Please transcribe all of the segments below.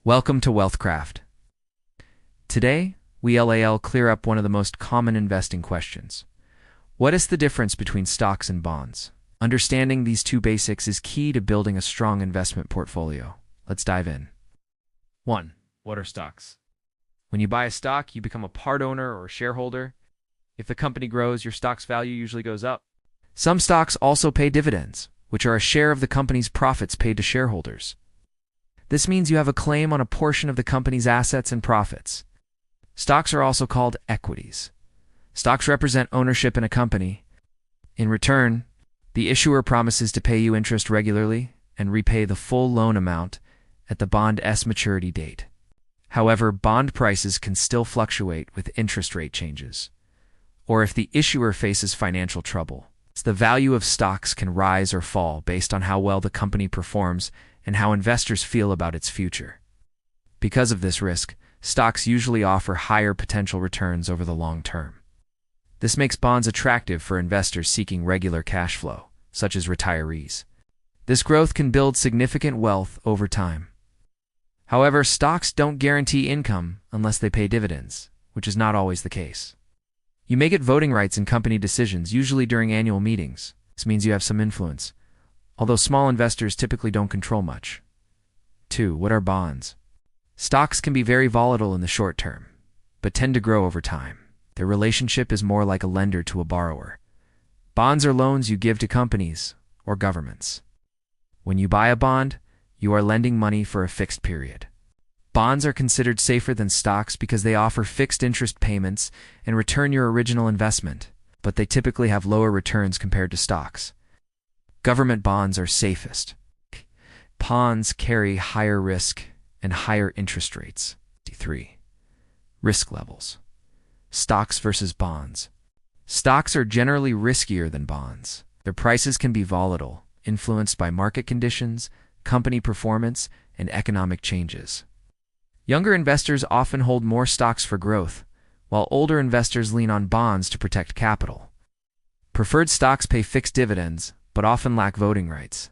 Welcome to Wealthcraft. Today, we'll clear up one of the most common investing questions. What is the difference between stocks and bonds? Understanding these two basics is key to building a strong investment portfolio. Let's dive in. 1. What are stocks? When you buy a stock, you become a part owner or shareholder. If the company grows, your stock's value usually goes up. Some stocks also pay dividends, which are a share of the company's profits paid to shareholders. This means you have a claim on a portion of the company's assets and profits. Stocks are also called equities. Stocks represent ownership in a company. In return, the issuer promises to pay you interest regularly and repay the full loan amount at the bond's maturity date. However, bond prices can still fluctuate with interest rate changes, or if the issuer faces financial trouble. The value of stocks can rise or fall based on how well the company performs and how investors feel about its future. Because of this risk, stocks usually offer higher potential returns over the long term. This makes bonds attractive for investors seeking regular cash flow, such as retirees. This growth can build significant wealth over time. However, stocks don't guarantee income unless they pay dividends, which is not always the case. You may get voting rights in company decisions, usually during annual meetings. This means you have some influence, although small investors typically don't control much. 2. What are bonds? Stocks can be very volatile in the short term, but tend to grow over time. Their relationship is more like a lender to a borrower. Bonds are loans you give to companies or governments. When you buy a bond, you are lending money for a fixed period. Bonds are considered safer than stocks because they offer fixed interest payments and return your original investment, but they typically have lower returns compared to stocks. Government bonds are safest. Bonds carry higher risk and higher interest rates. 3. Risk levels. Stocks versus bonds. Stocks are generally riskier than bonds. Their prices can be volatile, influenced by market conditions, company performance, and economic changes. Younger investors often hold more stocks for growth, while older investors lean on bonds to protect capital. Preferred stocks pay fixed dividends, but often lack voting rights.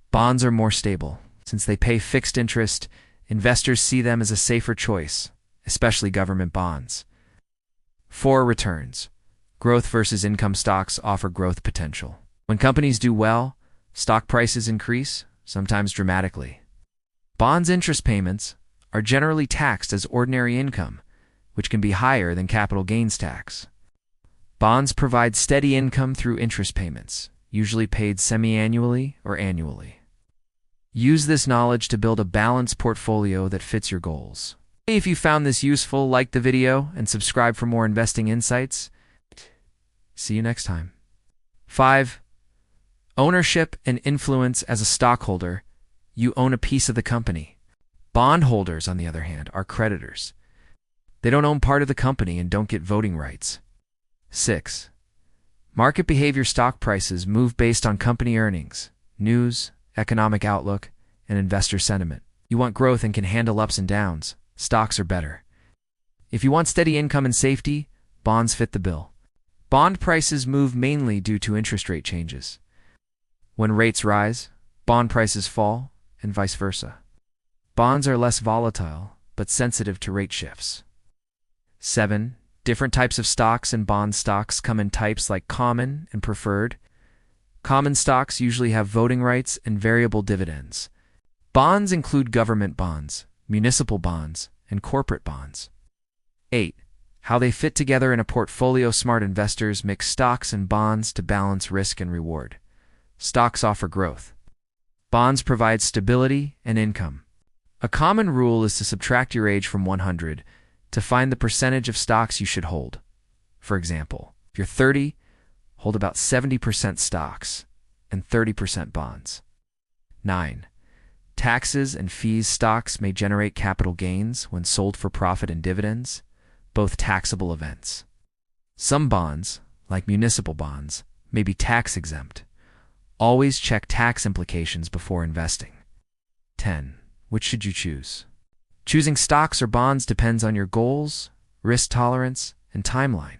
Bonds are more stable. Since they pay fixed interest, investors see them as a safer choice, especially government bonds. 4. Returns. Growth versus income. Stocks offer growth potential. When companies do well, stock prices increase, sometimes dramatically. Bonds' interest payments are generally taxed as ordinary income, which can be higher than capital gains tax. Bonds provide steady income through interest payments, usually paid semi-annually or annually. Use this knowledge to build a balanced portfolio that fits your goals. If you found this useful, like the video and subscribe for more investing insights. See you next time. 5. Ownership and influence. As a stockholder, you own a piece of the company. Bondholders, on the other hand, are creditors. They don't own part of the company and don't get voting rights. 6. Market behavior. Stock prices move based on company earnings, news, economic outlook, and investor sentiment. You want growth and can handle ups and downs. Stocks are better. If you want steady income and safety, bonds fit the bill. Bond prices move mainly due to interest rate changes. When rates rise, bond prices fall, and vice versa. Bonds are less volatile, but sensitive to rate shifts. 7. Different types of stocks and bond. Stocks come in types like common and preferred. Common stocks usually have voting rights and variable dividends. Bonds include government bonds, municipal bonds, and corporate bonds. 8. How they fit together in a portfolio. Smart investors mix stocks and bonds to balance risk and reward. Stocks offer growth. Bonds provide stability and income. A common rule is to subtract your age from 100 to find the percentage of stocks you should hold. For example, if you're 30, hold about 70% stocks and 30% bonds. 9. Taxes and fees. Stocks may generate capital gains when sold for profit and dividends, both taxable events. Some bonds, like municipal bonds, may be tax exempt. Always check tax implications before investing. 10. Which should you choose? Choosing stocks or bonds depends on your goals, risk tolerance, and timeline.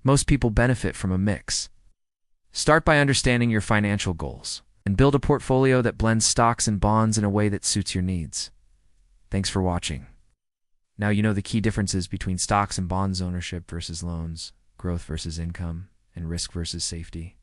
Most people benefit from a mix. Start by understanding your financial goals and build a portfolio that blends stocks and bonds in a way that suits your needs. Thanks for watching. Now you know the key differences between stocks and bonds ownership versus loans, growth versus income, and risk versus safety.